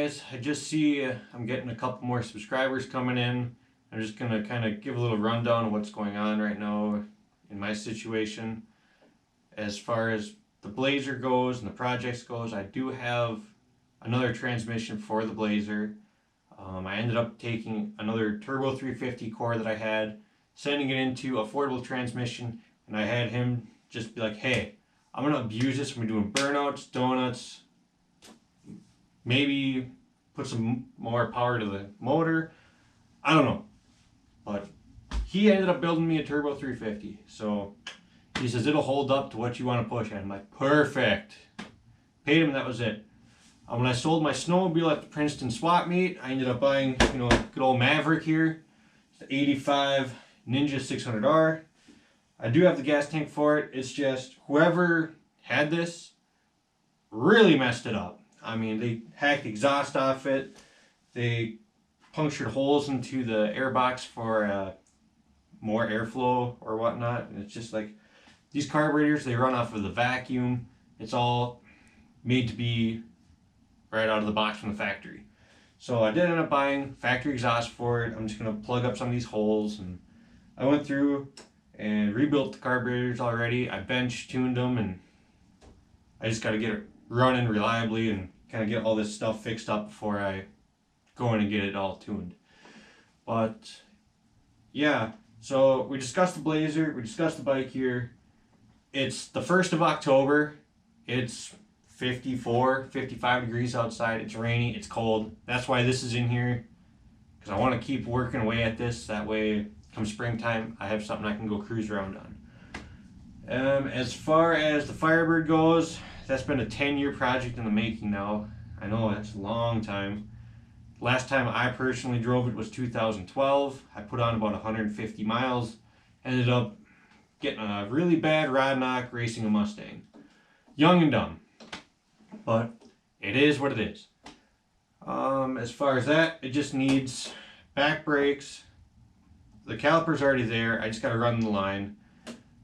guys, I just see I'm getting a couple more subscribers coming in. I'm just going to kind of give a little rundown of what's going on right now in my situation. As far as the Blazer goes and the projects goes, I do have another transmission for the Blazer. I ended up taking another Turbo 350 core that I had, sending it into Affordable Transmission, and I had him just be like, hey, I'm going to abuse this. I'm doing burnouts, donuts, maybe put some more power to the motor. I don't know. But he ended up building me a Turbo 350. So he says it'll hold up to what you want to push at. I'm like, perfect. Paid him, that was it. When I sold my snowmobile at the Princeton swap meet, I ended up buying, good old Maverick here. It's the 85 Ninja 600R. I do have the gas tank for it. It's just whoever had this really messed it up. I mean, they hacked the exhaust off it. They punctured holes into the air box for more airflow or whatnot. And it's just like, these carburetors, they run off of the vacuum. It's all made to be right out of the box from the factory. So I did end up buying factory exhaust for it. I'm just going to plug up some of these holes. And I went through and rebuilt the carburetors already. I bench tuned them, and I just got to get it running reliably and kind of get all this stuff fixed up before I go in and get it all tuned. But yeah, so we discussed the Blazer, we discussed the bike here. It's the 1st of October. It's 54, 55 degrees outside. It's rainy, it's cold. That's why this is in here, because I want to keep working away at this. That way, come springtime, I have something I can go cruise around on. As far as the Firebird goes, that's been a 10-year project in the making now. I know, that's a long time. Last time I personally drove it was 2012. I put on about 150 miles. Ended up getting a really bad rod knock racing a Mustang. Young and dumb. But it is what it is. As far as that, it just needs back brakes. The caliper's already there. I just got to run the line.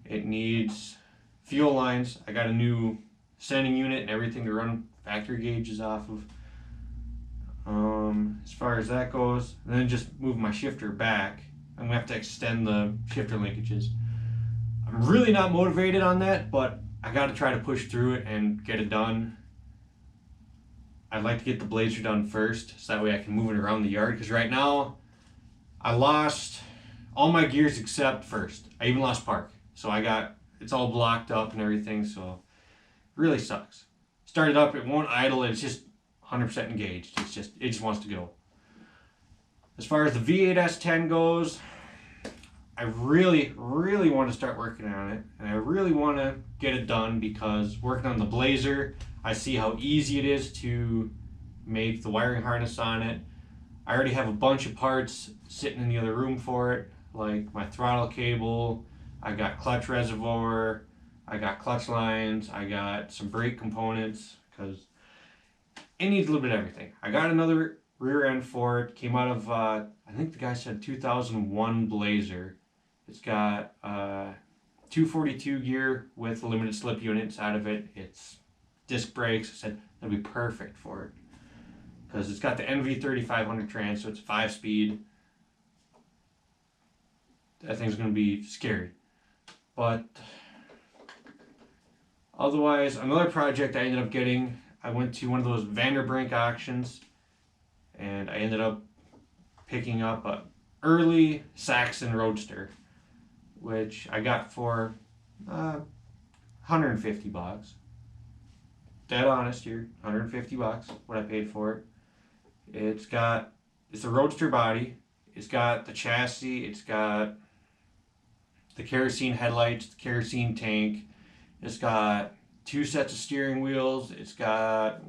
It needs fuel lines. I got a new sending unit and everything to run factory gauges off of. As far as that goes, and then just move my shifter back. I'm gonna have to extend the shifter linkages. I'm really not motivated on that, but I got to try to push through it and get it done. I'd like to get the Blazer done first, so that way I can move it around the yard. Because right now, I lost all my gears except first. I even lost park, so it's all blocked up and everything. So it really sucks. Started up, it won't idle. It's just 100% engaged. It just wants to go. As far as the V8 S10 goes, I really, really want to start working on it, and I really want to get it done, because working on the Blazer, I see how easy it is to make the wiring harness on it. I already have a bunch of parts sitting in the other room for it, like my throttle cable, I got clutch reservoir, I got clutch lines, I got some brake components, because it needs a little bit of everything. I got another rear end for it. Came out of, I think the guy said 2001 Blazer. It's got 242 gear with a limited slip unit inside of it. It's disc brakes. I said that'd be perfect for it, because it's got the NV3500 trans, so it's 5-speed. That thing's going to be scary. But otherwise, another project I ended up getting, I went to one of those Vanderbrink auctions, and I ended up picking up a early Saxon Roadster, which I got for $150. Dead honest here, $150 what I paid for it. It's a Roadster body. It's got the chassis. It's got the kerosene headlights, the kerosene tank. It's got 2 sets of steering wheels. It's got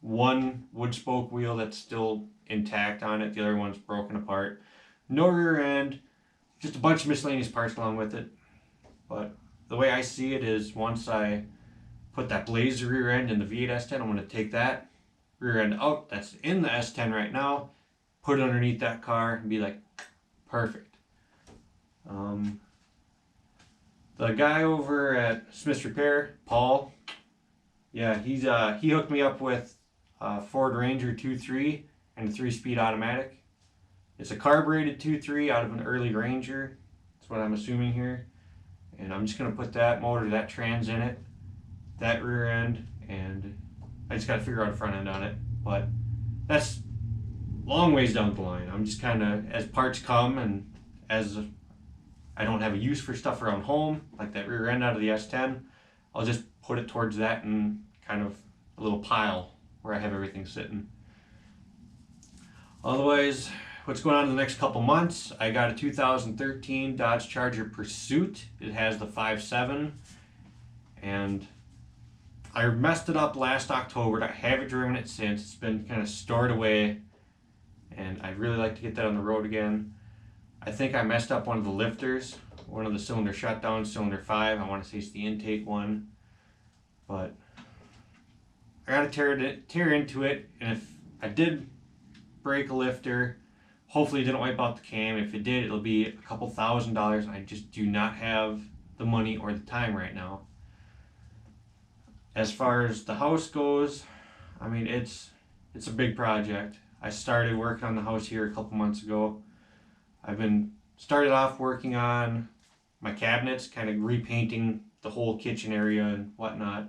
one wood spoke wheel that's still intact on it. The other one's broken apart. No rear end. Just a bunch of miscellaneous parts along with it. But the way I see it is, once I put that Blazer rear end in the V8 S10, I'm going to take that rear end out that's in the S10 right now, put it underneath that car, and be like, perfect. The guy over at Smith's Repair, Paul, yeah, he hooked me up with Ford Ranger 2.3 and a 3-speed automatic. It's a carbureted 2.3 out of an early Ranger. That's what I'm assuming here. And I'm just going to put that motor, that trans in it, that rear end, and I just got to figure out a front end on it. But that's long ways down the line. I'm just kind of, as parts come and as I don't have a use for stuff around home, like that rear end out of the S10, I'll just put it towards that in kind of a little pile where I have everything sitting. Otherwise, what's going on in the next couple months? I got a 2013 Dodge Charger Pursuit. It has the 5.7, and I messed it up last October. I haven't driven it since. It's been kind of stored away, and I'd really like to get that on the road again. I think I messed up one of the lifters, one of the cylinder shutdowns, cylinder 5. I want to say it's the intake one, but I got to tear into it, and if I did break a lifter, hopefully it didn't wipe out the cam. If it did, it'll be a couple $1,000s. I just do not have the money or the time right now. As far as the house goes, I mean, it's a big project. I started working on the house here a couple months ago. I've been started off working on my cabinets, kind of repainting the whole kitchen area and whatnot,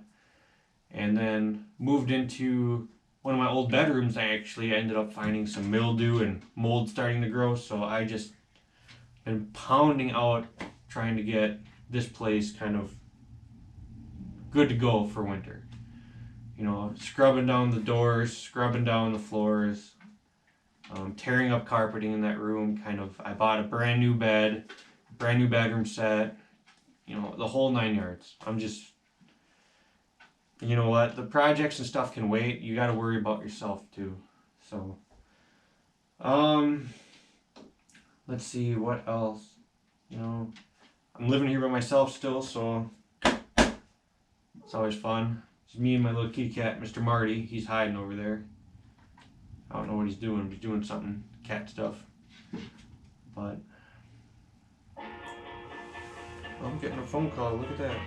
and then moved into one of my old bedrooms. I actually ended up finding some mildew and mold starting to grow, so I just been pounding out trying to get this place kind of good to go for winter. You know, scrubbing down the doors, scrubbing down the floors, tearing up carpeting in that room. I bought a brand new bed, brand new bedroom set, you know, the whole 9 yards. I'm just, you know what, the projects and stuff can wait. You got to worry about yourself too. So, let's see what else. You know, I'm living here by myself still, so it's always fun. It's me and my little kitty cat, Mr. Marty. He's hiding over there. I don't know what he's doing. He's doing something cat stuff. But I'm getting a phone call. Look at that.